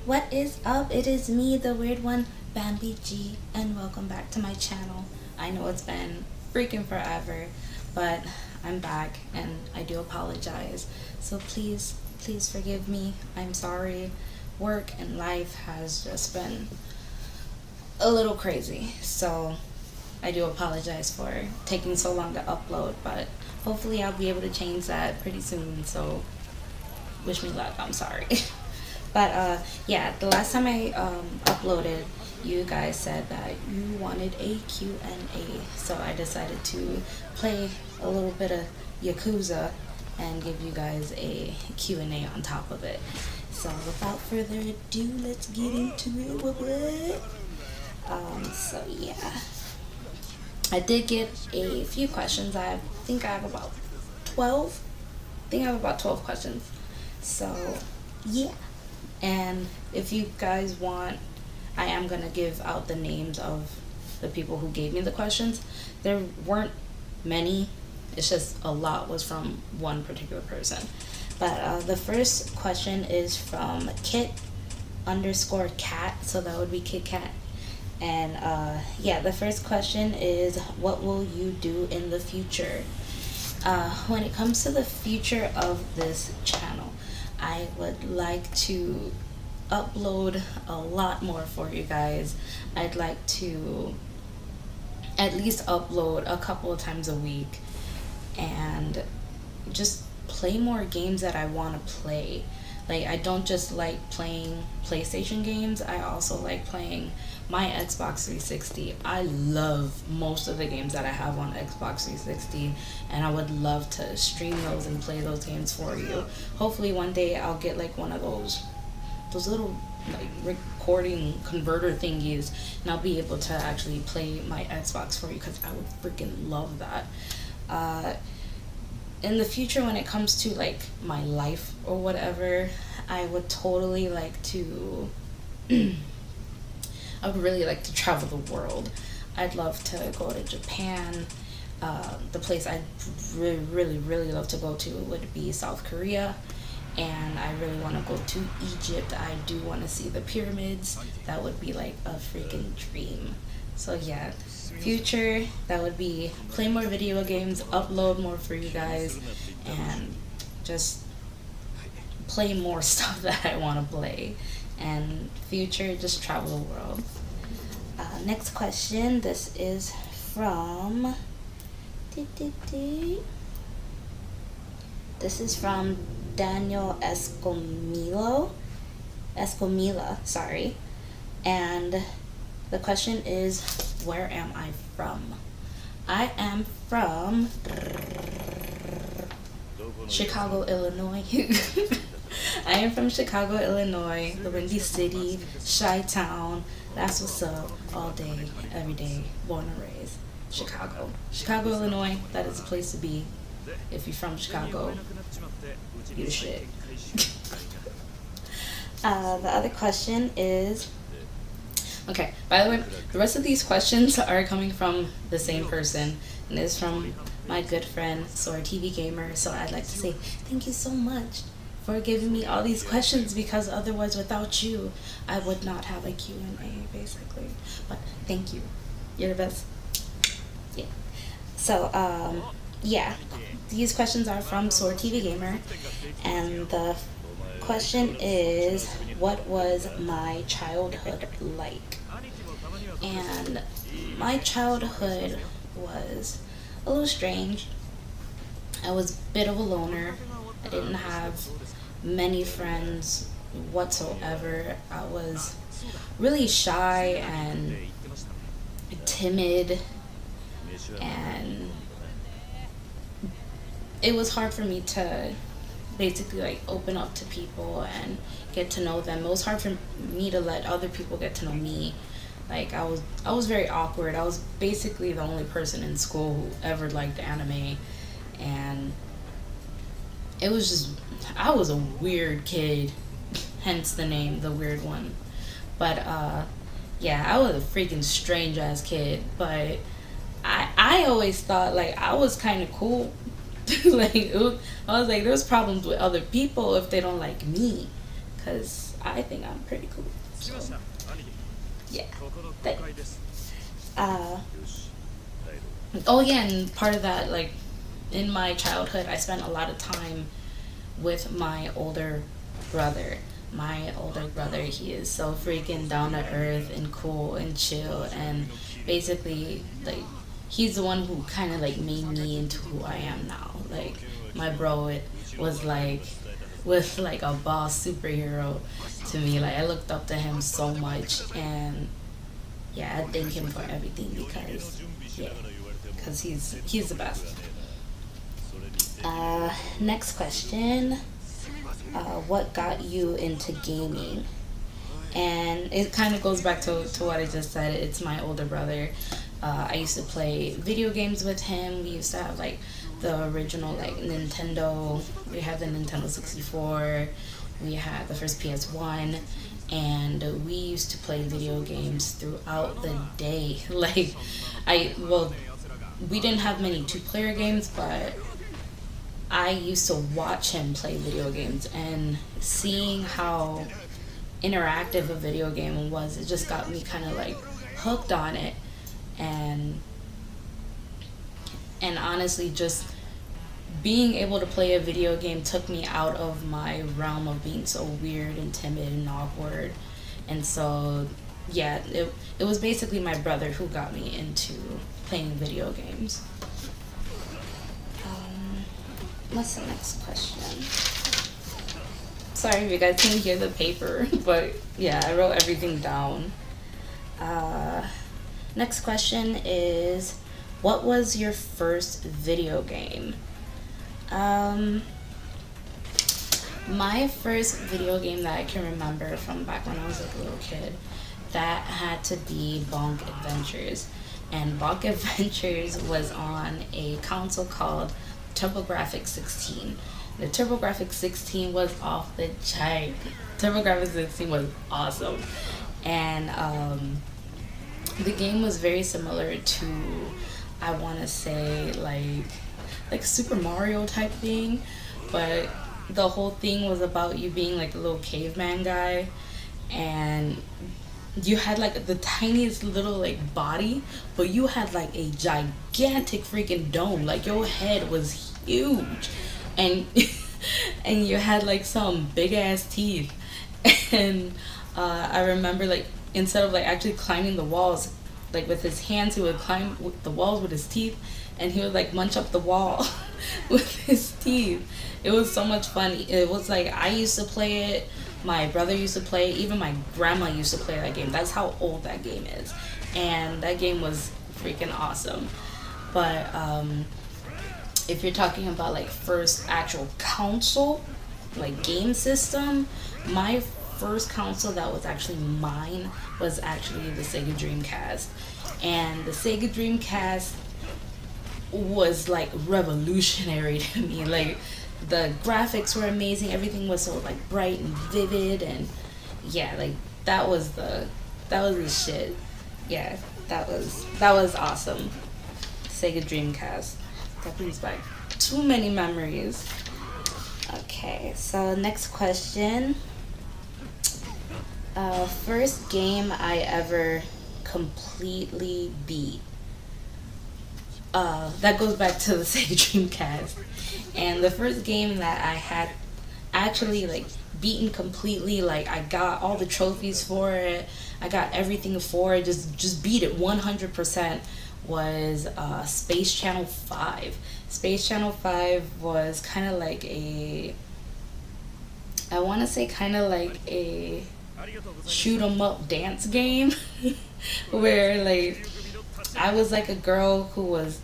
What is up? It is me, the weird one, Bambi G, and welcome back to my channel. I know it's been freaking forever, but I'm back and I do apologize. So please forgive me. I'm sorry. Work and life has just been a little crazy. So I do apologize for taking so long to upload, but hopefully I'll be able to change that pretty soon. So wish me luck. I'm sorry. But yeah, the last time I uploaded, you guys said that you wanted a Q&A, so I decided to play a little bit of Yakuza and give you guys a Q&A on top of it. So without further ado, let's get into it. So yeah, I did get a few questions. I think I have about 12. I think I have about 12 questions. So yeah. And if you guys want, I am going to give out the names of the people who gave me the questions. There weren't many. It's just a lot was from one particular person. But the first question is from Kit_cat. So that would be Kit Kat. And yeah, the first question is, what will you do in the future? When it comes to the future of this channel, I would like to upload a lot more for you guys. I'd like to at least upload a couple of times a week and just play more games that I want to play. Like, I don't just like playing PlayStation games, I also like playing my Xbox 360. I love most of the games that I have on Xbox 360, and I would love to stream those and play those games for you. Hopefully one day I'll get like one of those little like recording converter thingies, and I'll be able to actually play my Xbox for you, because I would freaking love that. In the future, when it comes to like my life or whatever, I would totally like to I would really like to travel the world. I'd love to go to Japan. The place I'd really love to go to would be South Korea, and I really want to go to Egypt. I do want to see the pyramids. That would be like a freaking dream. So yeah, future, that would be play more video games, upload more for you guys, and just play more stuff that I want to play. And future, just travel the world. Next question, this is from Daniel Escomila, sorry. And the question is, where am I from? I am from Chicago, Illinois. I am from Chicago, Illinois, the Windy City, Chi-Town. That's what's up, all day, every day, born and raised. Chicago, Illinois, that is a place to be. If you're from Chicago, you the shit. The other question is, okay, by the way, the rest of these questions are coming from the same person, and it's from my good friend, TV Gamer. So I'd like to say thank you so much for giving me all these questions, because otherwise, without you, I would not have a Q&A, basically. But thank you. You're the best. Yeah. So, yeah, these questions are from TV Gamer, and the question is, what was my childhood like? And my childhood was a little strange. I was a bit of a loner. I didn't have many friends whatsoever. I was really shy and timid, and it was hard for me to basically like open up to people and get to know them. It was hard for me to let other people get to know me. Like, I was very awkward. I was basically the only person in school who ever liked anime, and it was just, I was a weird kid, hence the name, the weird one. But yeah, I was a freaking strange ass kid, but I always thought like I was kind of cool. Like, I was like, there's problems with other people if they don't like me. because I think I'm pretty cool. So, yeah. Thanks. Oh yeah, and part of that, like, in my childhood, I spent a lot of time with my older brother. My older brother, he is so freaking down to earth and cool and chill, and basically, like, he's the one who kind of like made me into who I am now. Like, my bro, it was like a boss superhero to me. Like, I looked up to him so much, and yeah, I thank him for everything because yeah, because he's the best. Next question. What got you into gaming? And it kind of goes back to what I just said. It's my older brother. I used to play video games with him. We used to have like the original like Nintendo. We had the Nintendo 64. We had the first PS1, and we used to play video games throughout the day. Like, we didn't have many two-player games, but I used to watch him play video games, and seeing how interactive a video game was, it just got me kind of like hooked on it. And honestly, just being able to play a video game took me out of my realm of being so weird and timid and awkward. And so yeah, it was basically my brother who got me into playing video games. What's the next question? Sorry if you guys can hear the paper, but yeah, I wrote everything down. Next question is, what was your first video game? My first video game that I can remember from back when I was like a little kid, that had to be Bonk Adventures. And Bonk Adventures was on a console called TurboGrafx-16. The TurboGrafx-16 was off the chart. TurboGrafx-16 was awesome. And the game was very similar to, I want to say, like Super Mario type thing, but the whole thing was about you being like a little caveman guy, and you had like the tiniest little like body, but you had like a gigantic freaking dome. Like, your head was huge, and and you had like some big ass teeth. And I remember, like, instead of like actually climbing the walls, like with his hands, he would climb the walls with his teeth, and he would like munch up the wall with his teeth. It was so much fun. It was like, I used to play it, my brother used to play it, even my grandma used to play that game. That's how old that game is. And that game was freaking awesome. But if you're talking about like first actual console, like game system, my first console that was actually mine was actually the Sega Dreamcast. And the Sega Dreamcast was like revolutionary to me. Like, the graphics were amazing, everything was so like bright and vivid, and yeah, like that was the shit. Yeah, that was awesome. Sega Dreamcast, that brings back too many memories. Okay, so next question. First game I ever completely beat. That goes back to the Sega Dreamcast. And the first game that I had actually like beaten completely, like I got all the trophies for it, I got everything for it, just beat it 100%, was Space Channel 5. Space Channel 5 was kind of like I want to say kind of like a shoot 'em up dance game where like I was like a girl who was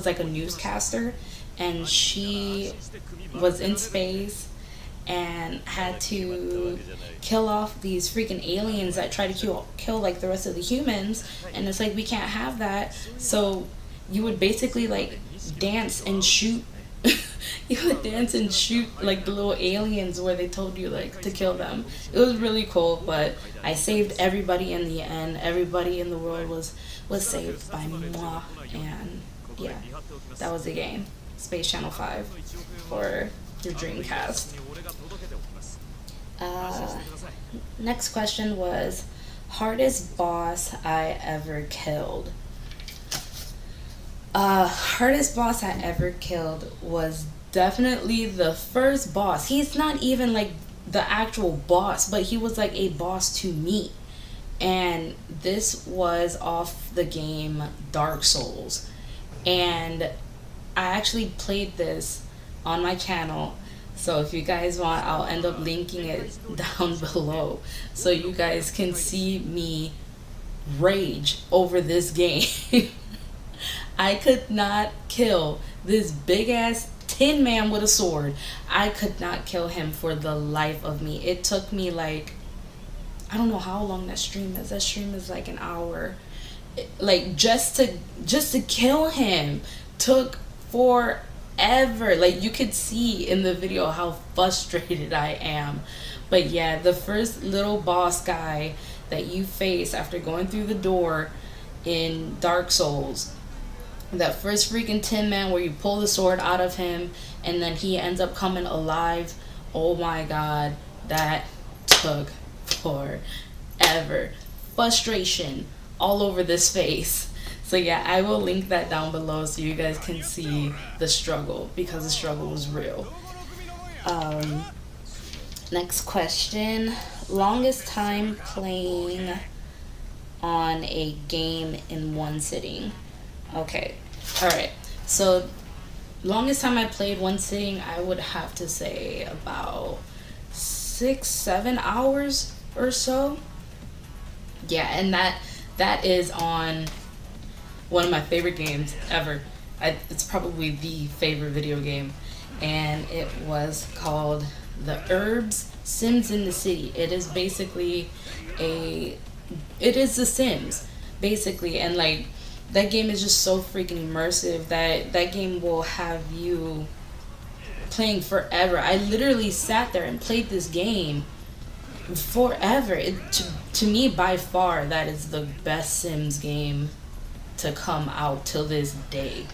like a newscaster, and she was in space and had to kill off these freaking aliens that try to kill like the rest of the humans. And it's like, we can't have that. So you would basically like dance and shoot you would dance and shoot like the little aliens where they told you like to kill them. It was really cool, but I saved everybody in the end. Everybody in the world was saved by moi. And yeah, that was the game. Space Channel 5 for your Dreamcast. Next question was hardest boss I ever killed. Hardest boss I ever killed was definitely the first boss. He's not even like the actual boss, but he was like a boss to me. And this was off the game Dark Souls. And I actually played this on my channel. So if you guys want, I'll end up linking it down below so you guys can see me rage over this game. I could not kill this big ass tin man with a sword. I could not kill him for the life of me. It took me like, I don't know how long that stream is. That stream is like an hour. Like just to kill him took forever. Like you could see in the video how frustrated I am. But yeah, the first little boss guy that you face after going through the door in Dark Souls, that first freaking tin man where you pull the sword out of him and then he ends up coming alive. Oh my god, that took forever. Frustration all over this face. So yeah, I will link that down below so you guys can see the struggle, because the struggle was real. Next question. Longest time playing on a game in one sitting. Okay, alright, so longest time I played one sitting, I would have to say about 6-7 hours or so. Yeah, and that is on one of my favorite games ever. It's probably the favorite video game, and it was called The Herbs Sims in the City. It is basically it is The Sims basically, and like that game is just so freaking immersive that game will have you playing forever. I literally sat there and played this game forever. To me, by far, that is the best Sims game to come out till this day.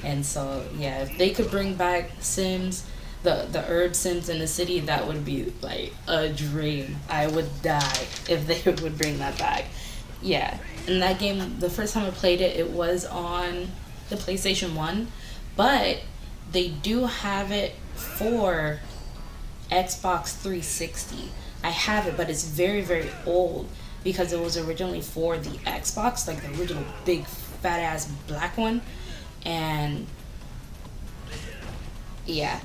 And so yeah, if they could bring back Sims, the herb Sims in the city, that would be like a dream. I would die if they would bring that back. Yeah, and that game, the first time I played it, it was on the PlayStation 1, but they do have it for Xbox 360. I have it, but it's very, very old because it was originally for the Xbox, like the original big fat ass black one. And yeah,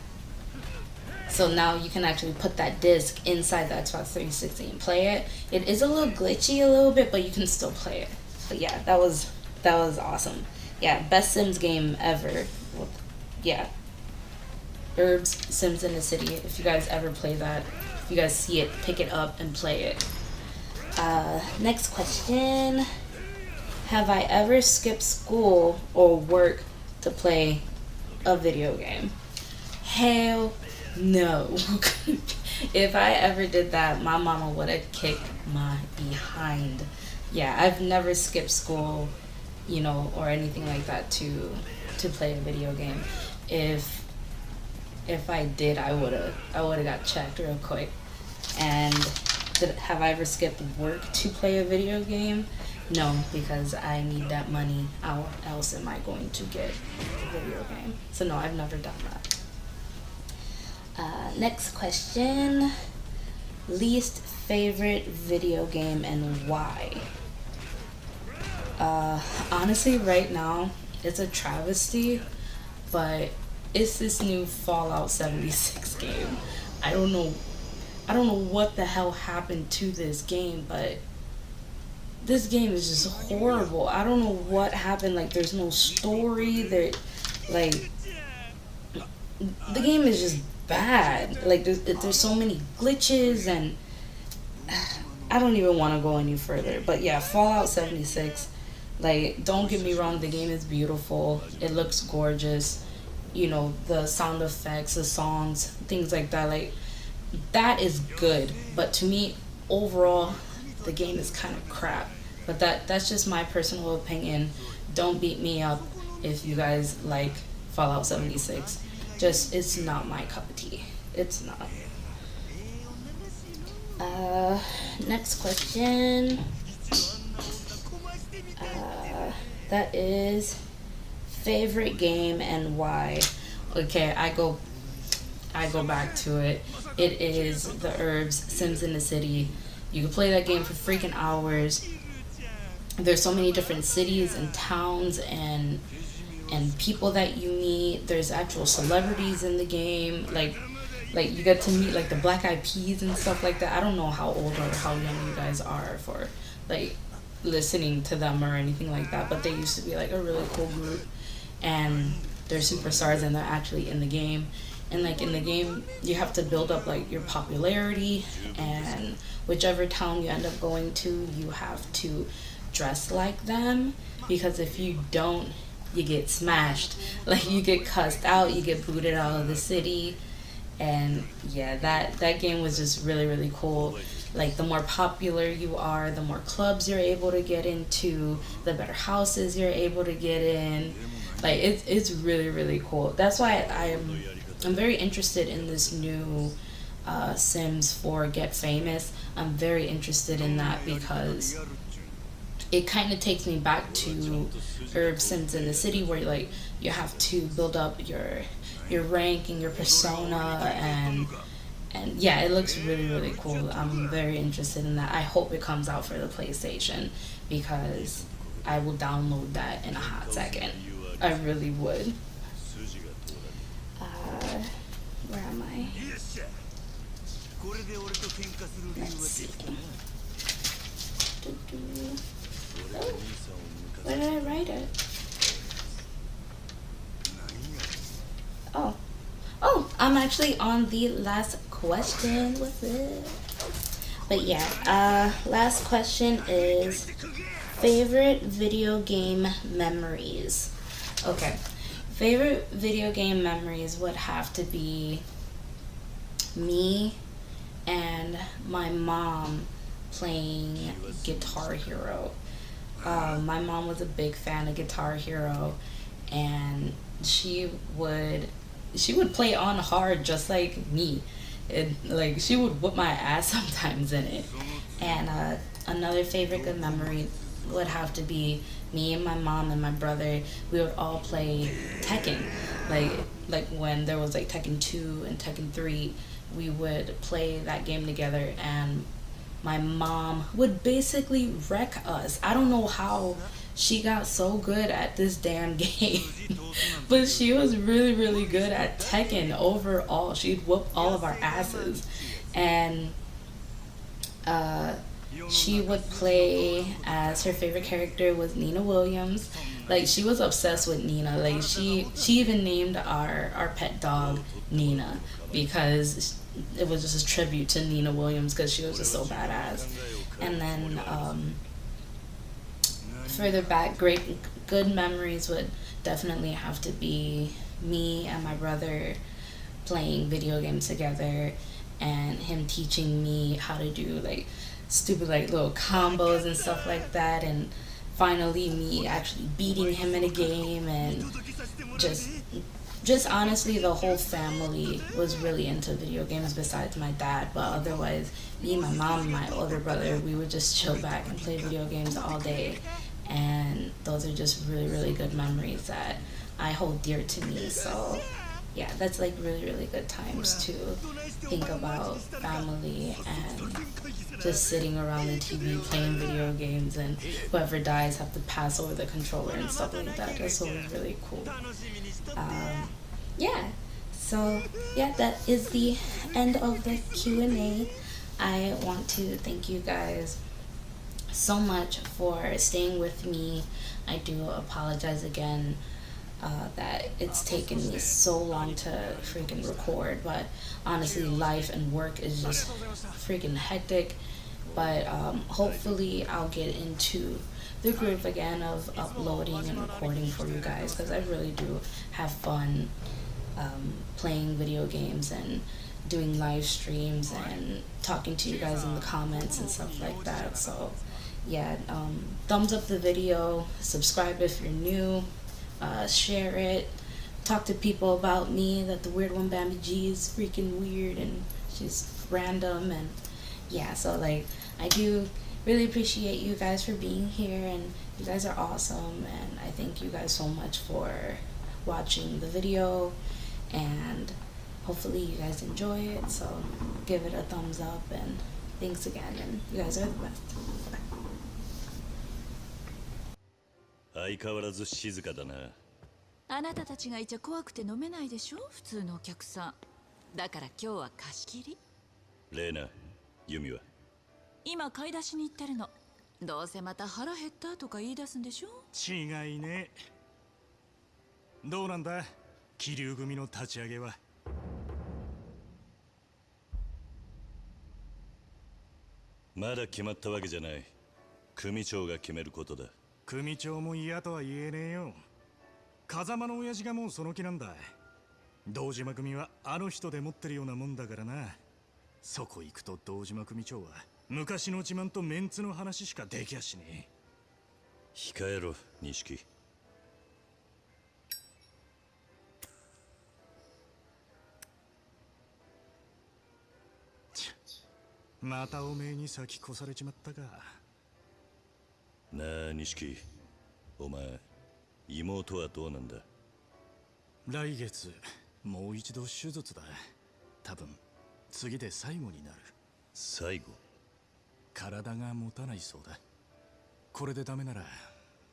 so now you can actually put that disc inside the Xbox 360 and play it. It is a little glitchy a little bit, but you can still play it. But yeah, that was awesome. Yeah, best Sims game ever. Yeah, Herbs Sims in the City. If you guys ever play that, if you guys see it, pick it up and play it. Next question. Have I ever skipped school or work to play a video game? Hell no. If I ever did that, my mama would have kicked my behind. Yeah, I've never skipped school, or anything like that to play a video game. If I did, I would have got checked real quick. And have I ever skipped work to play a video game? No, because I need that money. How else am I going to get a video game? So no, I've never done that. Next question. Least favorite video game and why? Honestly, right now, it's a travesty, but it's this new Fallout 76 game. I don't know what the hell happened to this game, but this game is just horrible. I don't know what happened. Like, there's no story. The game is just bad. Like, there's so many glitches, and I don't even want to go any further. But yeah, Fallout 76. Like, don't get me wrong, the game is beautiful. It looks gorgeous. The sound effects, the songs, things like that. Like, that is good. But to me, overall, the game is kind of crap. But that's just my personal opinion. Don't beat me up if you guys like Fallout 76. Just, it's not my cup of tea. It's not. Uh, Next question. That is favorite game and why. Okay, I go back to it. It is the Herbs Sims in the City. You can play that game for freaking hours. There's so many different cities and towns and people that you meet. There's actual celebrities in the game. Like you get to meet like the Black Eyed Peas and stuff like that. I don't know how old or how young you guys are for like listening to them or anything like that, but they used to be like a really cool group, and they're superstars and they're actually in the game. And like in the game, you have to build up like your popularity, and whichever town you end up going to, you have to dress like them, because if you don't, you get smashed. Like you get cussed out, you get booted out of the city. And yeah, that game was just really really cool. Like the more popular you are, the more clubs you're able to get into, the better houses you're able to get in. Like it's really really cool. That's why I'm very interested in this new Sims 4 Get Famous. I'm very interested in that because it kind of takes me back to Herb Sims in the City, where like you have to build up your rank and your persona, and yeah, it looks really really cool. I'm very interested in that. I hope it comes out for the PlayStation, because I will download that in a hot second. I really would. Where am I? Let's see. Oh, where did I write it? I'm actually on the last question with it. But yeah, last question is favorite video game memories. Okay, favorite video game memories would have to be me and my mom playing Guitar Hero. My mom was a big fan of Guitar Hero, and she would play on hard just like me. Like she would whip my ass sometimes in it. And another favorite good memory would have to be me and my mom and my brother. We would all play Tekken. Like when there was like Tekken 2 and Tekken 3, we would play that game together, and my mom would basically wreck us. I don't know how she got so good at this damn game, but she was really really good at Tekken overall. She'd whoop all of our asses. And she would play, as her favorite character was Nina Williams. Like she was obsessed with Nina. Like she even named our pet dog Nina, because it was just a tribute to Nina Williams, because she was just so badass. And then further back, good memories would definitely have to be me and my brother playing video games together, and him teaching me how to do like stupid like little combos and stuff like that, and finally me actually beating him in a game. And just honestly, the whole family was really into video games besides my dad. But otherwise, me, my mom, and my older brother, we would just chill back and play video games all day. And those are just really really good memories that I hold dear to me. So yeah, that's like really really good times to think about family and just sitting around the TV playing video games, and whoever dies have to pass over the controller and stuff like that. That's always really cool. Yeah, so yeah, that is the end of the Q&A. I want to thank you guys so much for staying with me. I do apologize again that it's taken me so long to freaking record, but honestly life and work is just freaking hectic. But hopefully I'll get into the groove again of uploading and recording for you guys, because I really do have fun playing video games and doing live streams and talking to you guys in the comments and stuff like that. So yeah, thumbs up the video, subscribe if you're new, share it, talk to people about me, that the weird one Bambi G is freaking weird and she's random. And yeah, so like I do really appreciate you guys for being here, and you guys are awesome, and I thank you guys so much for watching the video, and hopefully you guys enjoy it. So give it a thumbs up, and thanks again, and you guys are the best. Bye. 相変わらず静かだな。あなたたちがいちゃ怖くて飲めないでしょ、普通のお客さん。だから今日は貸し切り。レーナ、ユミは今買い出しに行ってるの。どうせまた腹減ったとか言い出すんでしょ。違いね。どうなんだ、気流組の立ち上げは。まだ決まったわけじゃない。組長が決めることだ。組長も嫌とは言えねえよ。風間の親父がもうその気なんだ。堂島組はあの人で持ってるようなもんだからな。そこ行くと堂島組長は昔の自慢とメンツの話しかできやしねえ。控えろ、錦。またおめえに先越されちまったか。なあ錦、お前妹はどうなんだ。来月もう一度手術だ。多分次で最後になる。最後？体が持たないそうだ。これでダメなら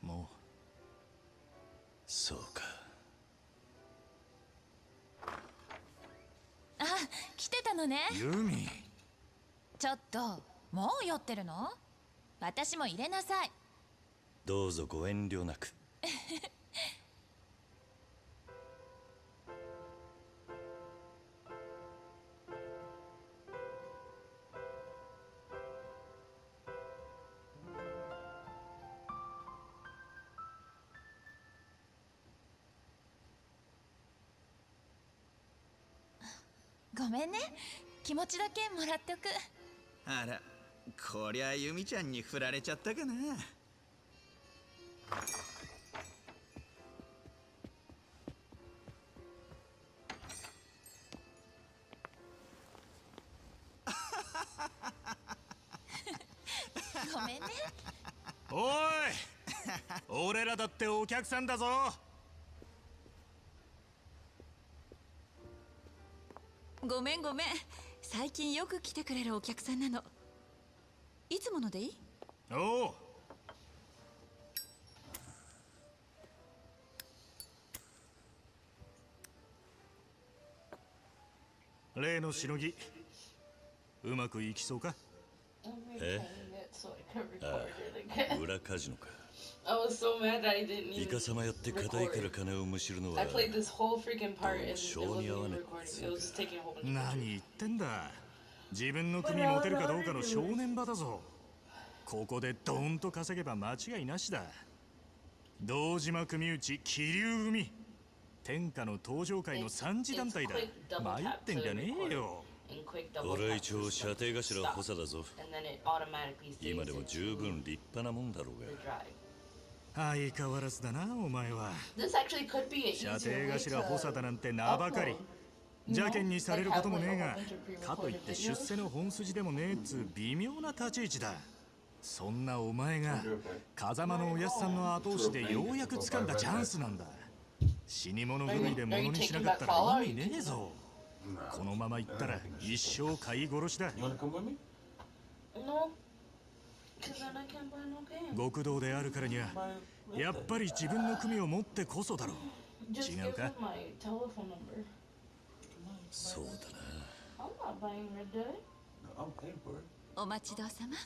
もう。そうか。あ、来てたのね。ユミ、ちょっともう酔ってるの？私も入れなさい。どうぞご遠慮なく。ごめんね、気持ちだけもらっておく。あら、こりゃユミちゃんに振られちゃったかな。ごめんね。おい俺らだってお客さんだぞ。ごめんごめん、最近よく来てくれるお客さんなの。いつものでいい？おう、例のしのぎうまくいきそうか。え？ああ、裏カジノか。 I was so mad that I didn't イ even カサマやって硬いから record. 金をむしるのは I played this whole freaking part and it 性 wasn't に合わ even ね recording. え It was just taking a whole bunch of 何言ってんだ。自分の組持てるかどうかの正念場だぞ。ここでドーンと稼げば間違いなしだ。堂島組内気流組、天下の登場界の三次団体だ。参ってんじゃねえよ。and quick double 俺は tap 一応 to 射程頭 stop. 補佐だぞ。 And then it automatically saves 今でも it 十 to 分立派なもんだろう the が。 drive. 相変わらずだなお前は。 This actually could be an 射 easier 程 way 頭補佐だ to なんて名ばかり。 upload. 邪険にされることもねえ Like が、 have, like, a whole bunch of かとい pre-recorded って出 videos. 世の本筋でもねえっつう微妙な立ち位置だ。そんなお前が風間のおやっさんの後押しでようやく掴んだチャンスなんだ。死に物狂いで物にしなかったら意味ねえぞ。このままいったら一生飼い殺しだ。 No, because then I can't buy no game. 極道であるからにはやっぱり自分の組を持ってこそだろう。 Just 違う give か？ him my telephone number. そうだな。 I'm not buying Red Dead. I'm paying for it. お待ちどうさま。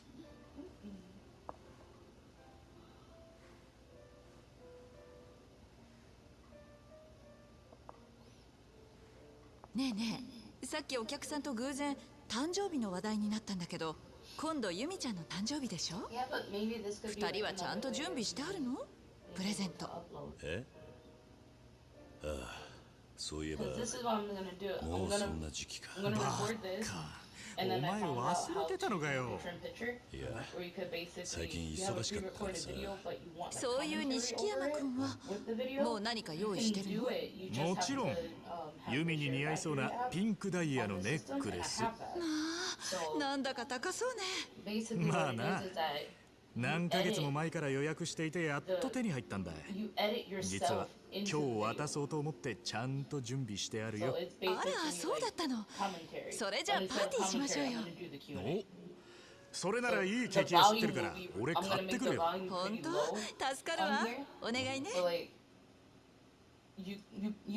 ねえねえ、さっきお客さんと偶然誕生日の話題になったんだけど、今度ユミちゃんの誕生日でしょ。 Yeah, but maybe this could be 二人はちゃんと準備してあるの？プレゼント。 upload. え？ああ、そういえば Because this is what I'm gonna do. も I'm うそん gonna な時期か。 I'm gonna バ record this. カ、And お then I 前 found out 忘 how れてたのか to よ。 trim picture いや where you could basically 最近 you have a 忙しかったから pre-recorded さ video but you want like そういう commentary 錦山 over it 君は with the video. もう何か You 用意 can してる do の？ it. You just も have ちろん to have ユミに the 似合いそう SHAREfactory な app ピンクダイヤ on の the ネ system ック and I レス。 have that. あ So なんだか高そうね。 basically Ma what it na. is is that 何ヶ月も前から予約していてやっと手に入ったんだ。 you edit 実は yourself 今 into 日 the video. 渡そうと思ってちゃんと準備してある So よ。 it's あら basically そうだったの。 commentary. それじゃあ But instead of パーティーしましょう commentary, よ。 I'm gonna do the Q&A. お、それならいい The ケーキ屋知って volume るから will be, 俺 I'm 買 gonna って make く the るよ。 volume 本 pretty 当？ low 助かるわ on here. お願いね。 So like you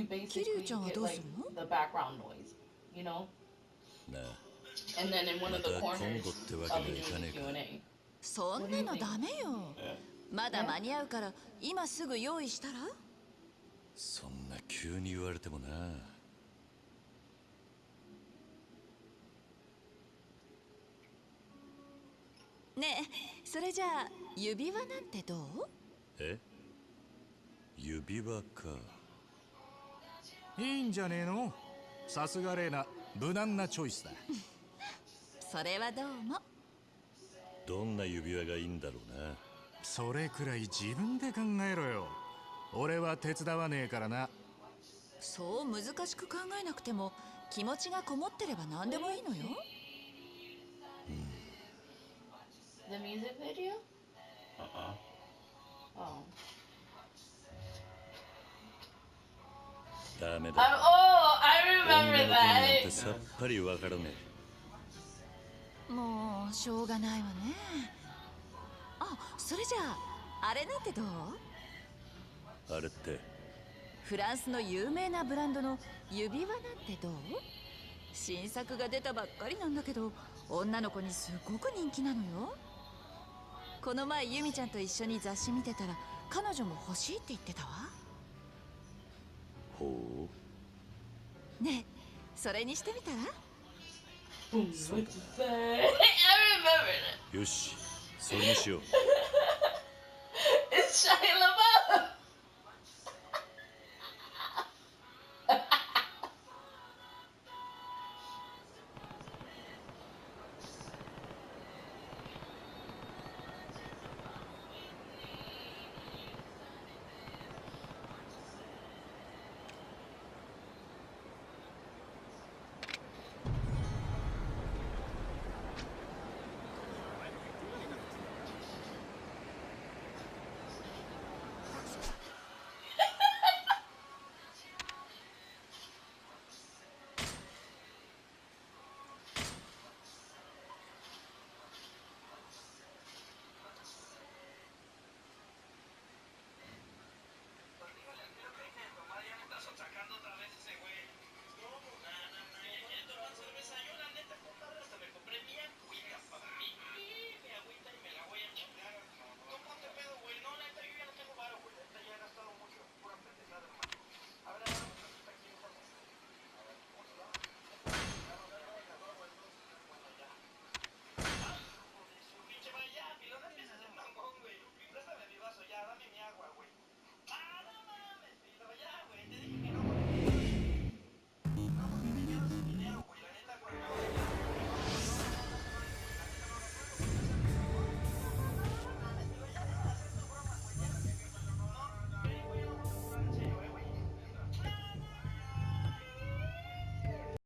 basically 桐生ちゃんは get どう like するの？ the background noise, you know? なあ And then in one of the また corners 今度ってわ I'll け be にはいか doing ね the えか Q&A. そんなのダメよ。まだ間に合うから今すぐ用意したら？そんな急に言われてもな。ねえ、それじゃあ指輪なんてどう？え、指輪か。いいんじゃねえの？さすがレイナ、無難なチョイスだ。それはどうも。どんな指輪がいいんだろうな。それくらい自分で考えろよ。俺は手伝わねえからな。そう難しく考えなくても気持ちがこもってれば何でもいいのよ。The music video? Oh. ダメ Oh, だ。 I 女の remember 子になんて that. さっぱりわからねもうしょうがないわね。あ、それじゃああれなんてどう？え。あれってフランスの有名なブランドの指輪なんてどう？新作が出たばっかりなんだけど女の子にすごく人気なのよ。この前ユミちゃんと一緒に雑誌見てたら彼女も欲しいって言ってたわ。ほねえ、それにしてみたら？ Boom, what you say? I remember that. う。よし、それにしよう。